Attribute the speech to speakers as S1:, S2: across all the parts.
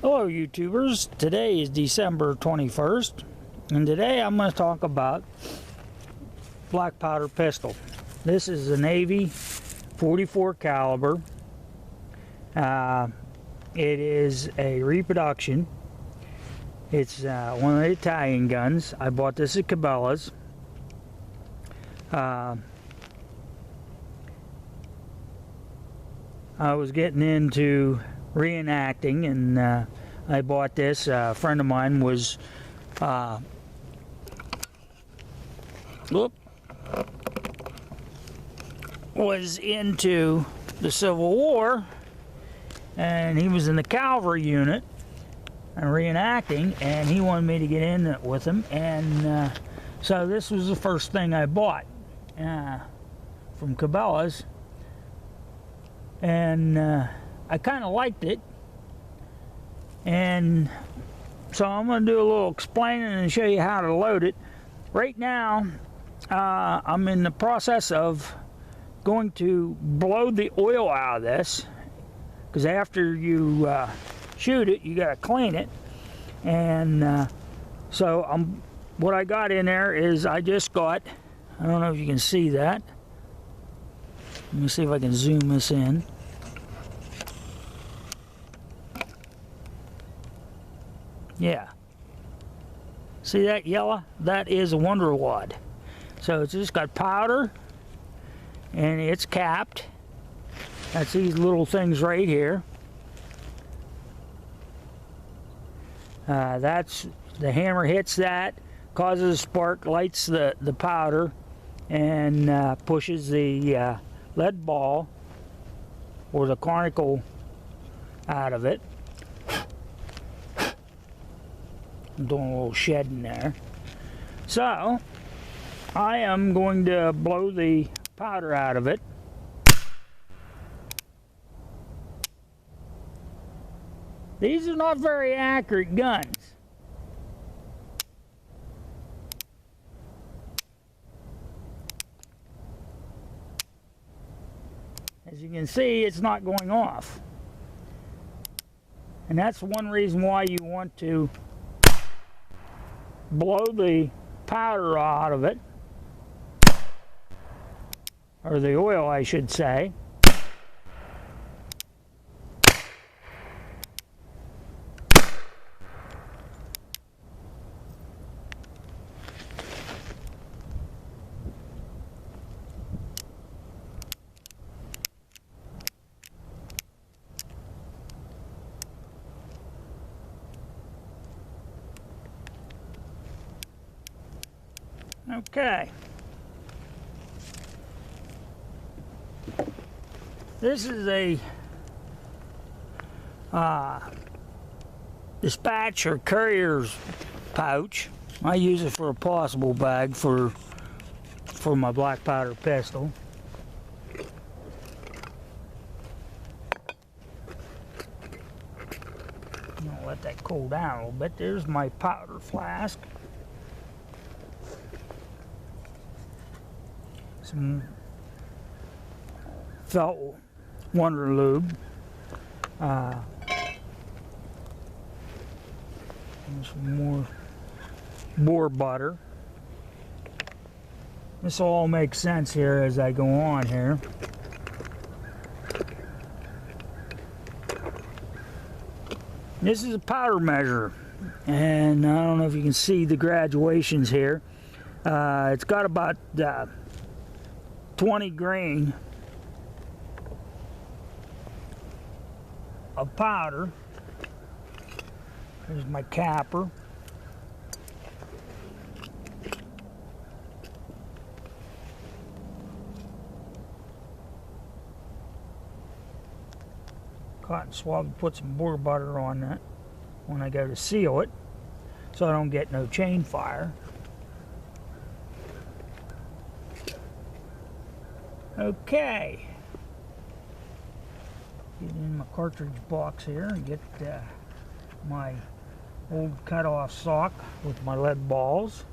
S1: Hello YouTubers, today is December 21st and today I'm going to talk about black powder pistol. This is a Navy 44 caliber. It is a reproduction. It's one of the Italian guns. I bought this at Cabela's. I was getting into reenacting and I bought this. A friend of mine was into the Civil War, and he was in the cavalry unit and reenacting, and he wanted me to get in it with him, and so this was the first thing I bought from Cabela's, and I kind of liked it, and so I'm going to do a little explaining and show you how to load it. Right now, I'm in the process of going to blow the oil out of this, because after you shoot it, you got to clean it, and so what I got in there is I just got, I don't know if you can see that. Let me see if I can zoom this in. Yeah. See that yellow? That is a Wonder Wad. So it's just got powder and it's capped. That's these little things right here. That's the hammer hits that, causes a spark, lights the powder, and pushes the lead ball or the conical out of it. I'm doing a little shedding there. So I am going to blow the powder out of it. These are not very accurate guns. As you can see, it's not going off. And that's one reason why you want to blow the powder out of it, or the oil I should say. Okay. This is a dispatch or courier's pouch. I use it for a possible bag for my black powder pistol. I'm gonna let that cool down a little bit. There's my powder flask. Some felt Wonder Lube. Some more boar butter. This all makes sense here as I go on here. This is a powder measure, and I don't know if you can see the graduations here. It's got about 20 grain of powder. There's my capper. Cotton swab to put some boar butter on that when I go to seal it, so I don't get no chain fire. Okay, get in my cartridge box here and get my old cut-off sock with my lead balls.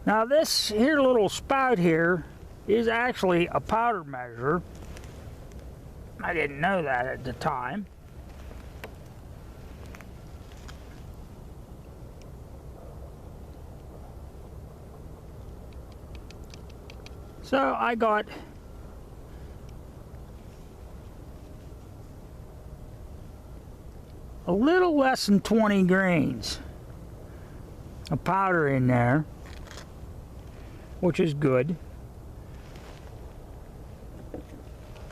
S1: Now this here little spout here is actually a powder measure. I didn't know that at the time. So I got a little less than 20 grains of powder in there, which is good,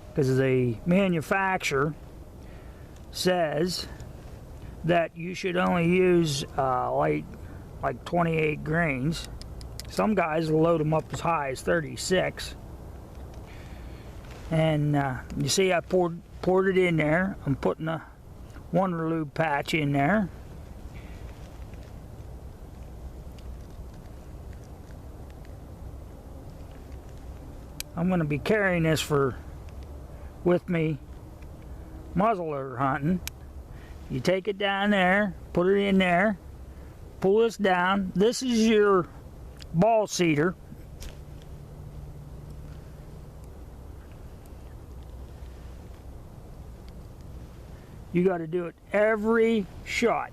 S1: because the manufacturer says that you should only use like 28 grains. Some guys will load them up as high as 36. And you see I poured it in there. I'm putting a Wonderlube patch in there. I'm going to be carrying this with me muzzleloader hunting. You take it down there, put it in there, pull this down. This is your ball seeder. You got to do it every shot.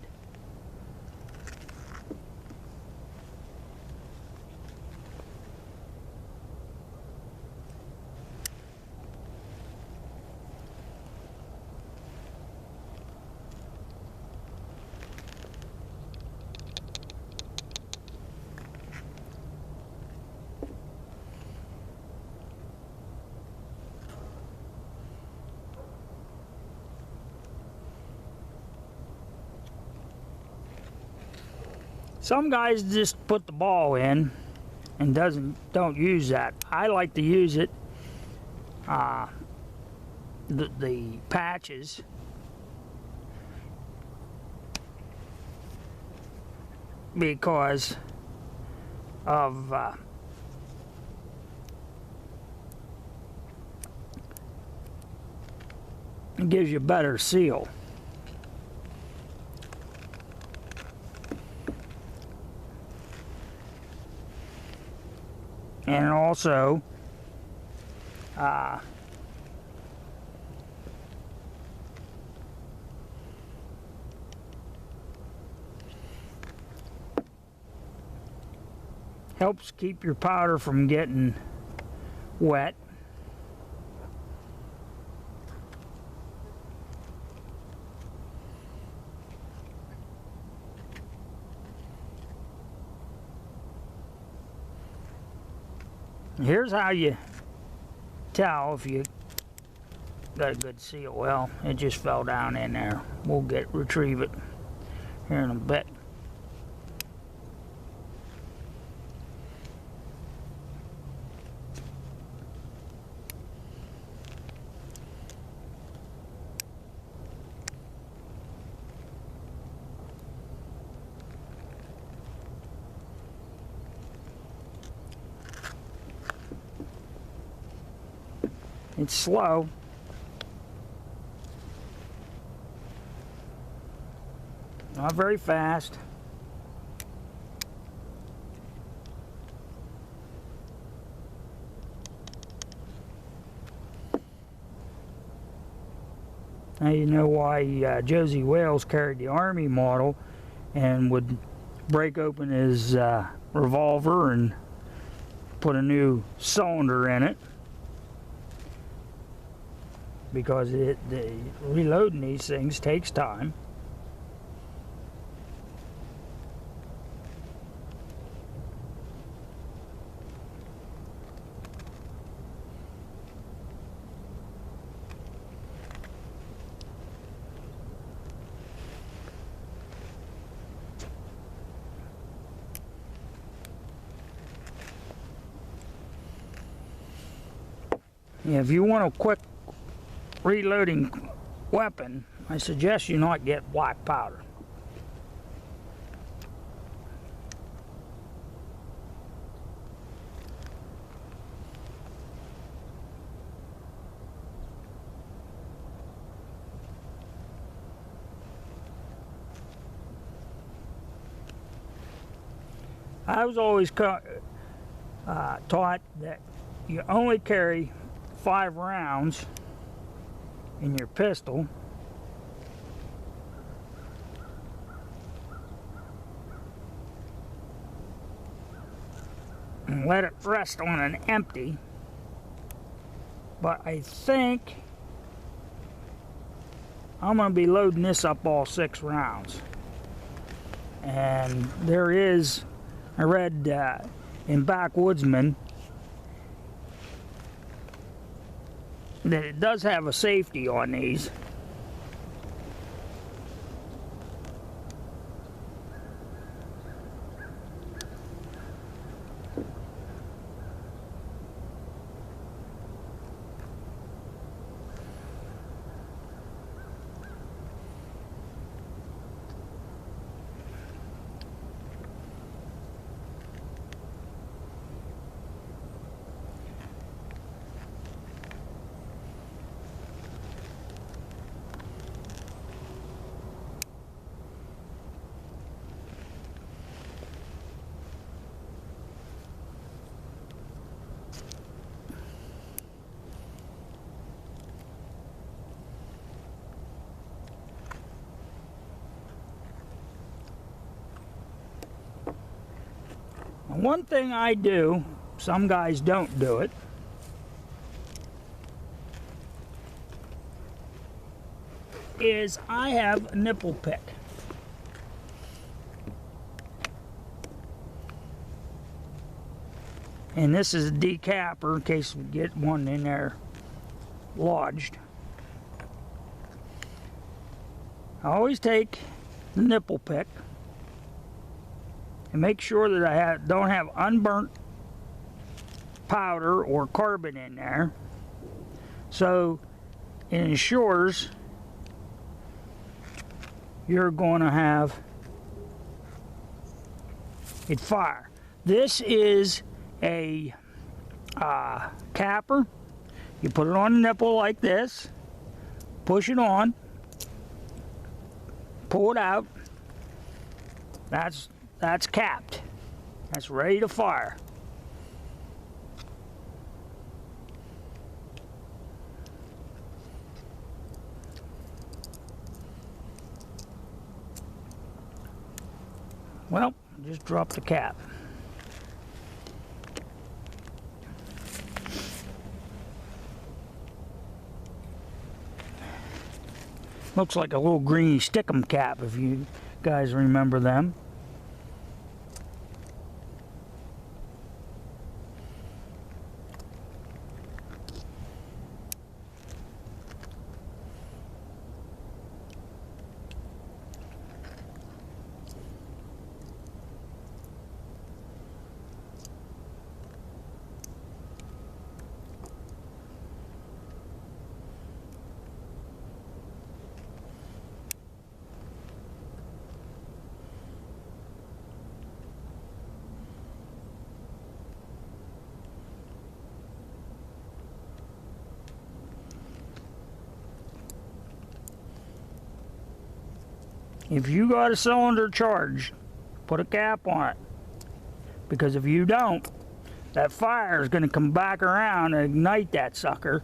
S1: Some guys just put the ball in and don't use that. I like to use it, the patches, because of it gives you a better seal. And also, helps keep your powder from getting wet. Here's how you tell if you got a good seal. Well, it just fell down in there. We'll retrieve it here in a bit. It's slow. Not very fast. Now you know why Josie Wales carried the Army model and would break open his revolver and put a new cylinder in it. Because the reloading these things takes time. Yeah, if you want a quick reloading weapon, I suggest you not get black powder. I was always taught that you only carry 5 rounds in your pistol. And let it rest on an empty. But I think I'm going to be loading this up all 6 rounds. And there is, I read in Backwoodsman that it does have a safety on these. One thing I do, some guys don't do it, is I have a nipple pick. And this is a decapper in case we get one in there lodged. I always take the nipple pick and make sure that I don't have unburnt powder or carbon in there, so it ensures you're going to have it fire. This is a capper. You put it on the nipple like this, push it on, pull it out. That's capped. That's ready to fire. Well, just drop the cap. Looks like a little greeny stickum cap, if you guys remember them. If you got a cylinder charged, put a cap on it. Because if you don't, that fire is going to come back around and ignite that sucker,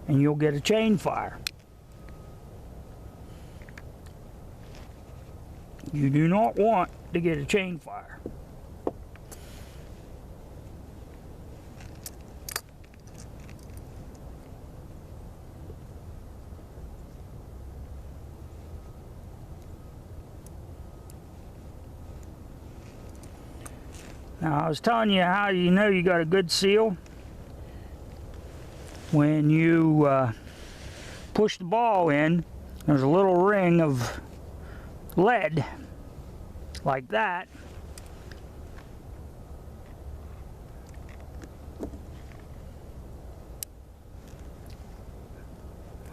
S1: and you'll get a chain fire. You do not want to get a chain fire. Now, I was telling you how you know you got a good seal. When you push the ball in, there's a little ring of lead like that.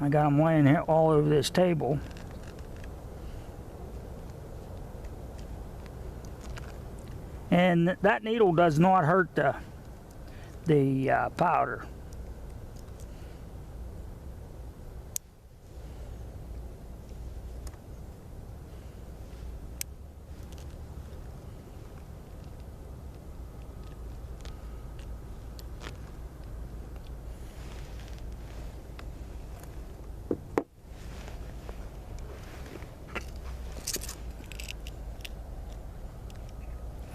S1: I got them laying here all over this table. And that needle does not hurt the powder.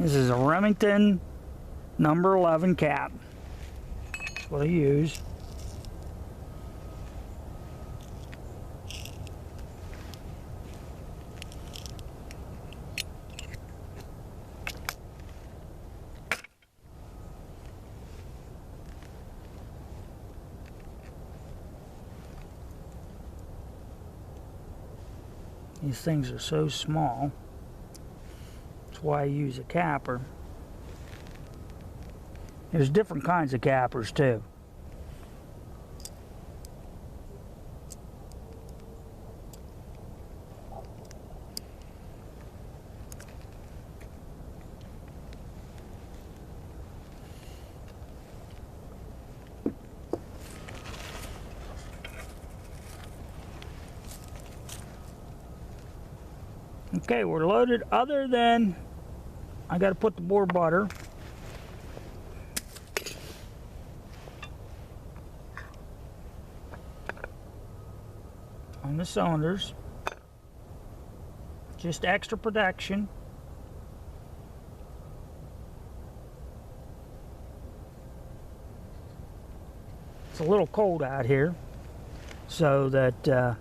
S1: This is a Remington number 11 cap. That's what I use. These things are so small. That's why I use a capper. There's different kinds of cappers too. Okay, we're loaded, other than I got to put the bore butter on the cylinders. Just extra protection. It's a little cold out here, so that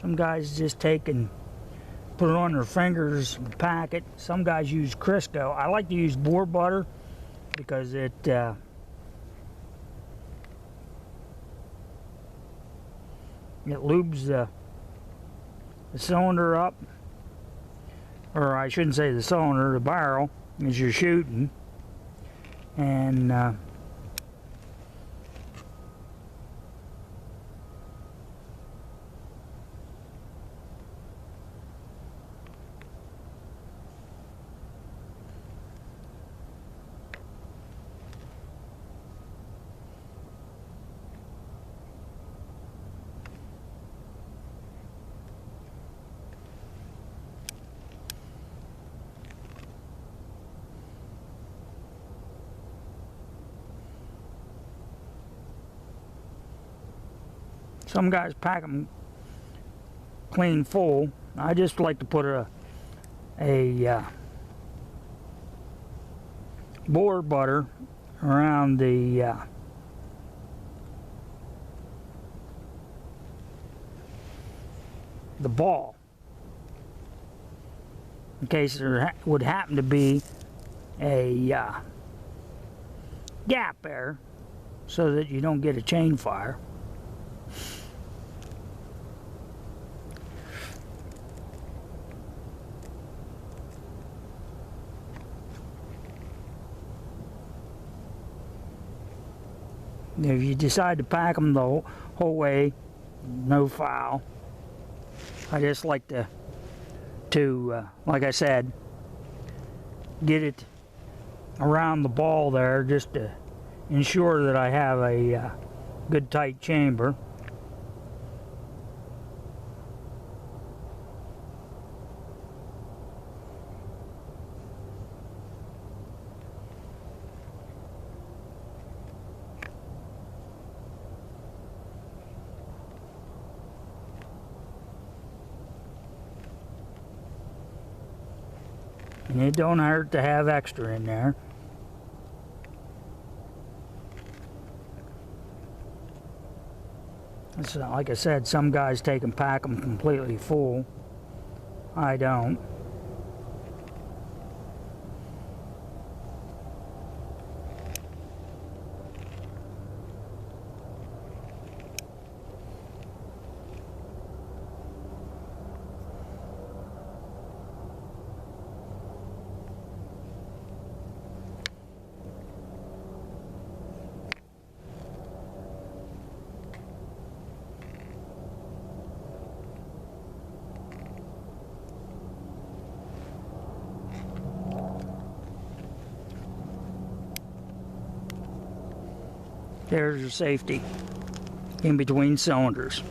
S1: some guys just take and put it on their fingers and pack it. Some guys use Crisco. I like to use bore butter because it lubes the cylinder up, or I shouldn't say the cylinder, the barrel, as you're shooting. And some guys pack them clean full. I just like to put a bore butter around the ball, in case there would happen to be a gap there, so that you don't get a chain fire. If you decide to pack them the whole way, no foul. I just like to like I said, get it around the ball there, just to ensure that I have a good tight chamber. And it don't hurt to have extra in there. It's, like I said, some guys take and pack them completely full. I don't. There's your safety in between cylinders.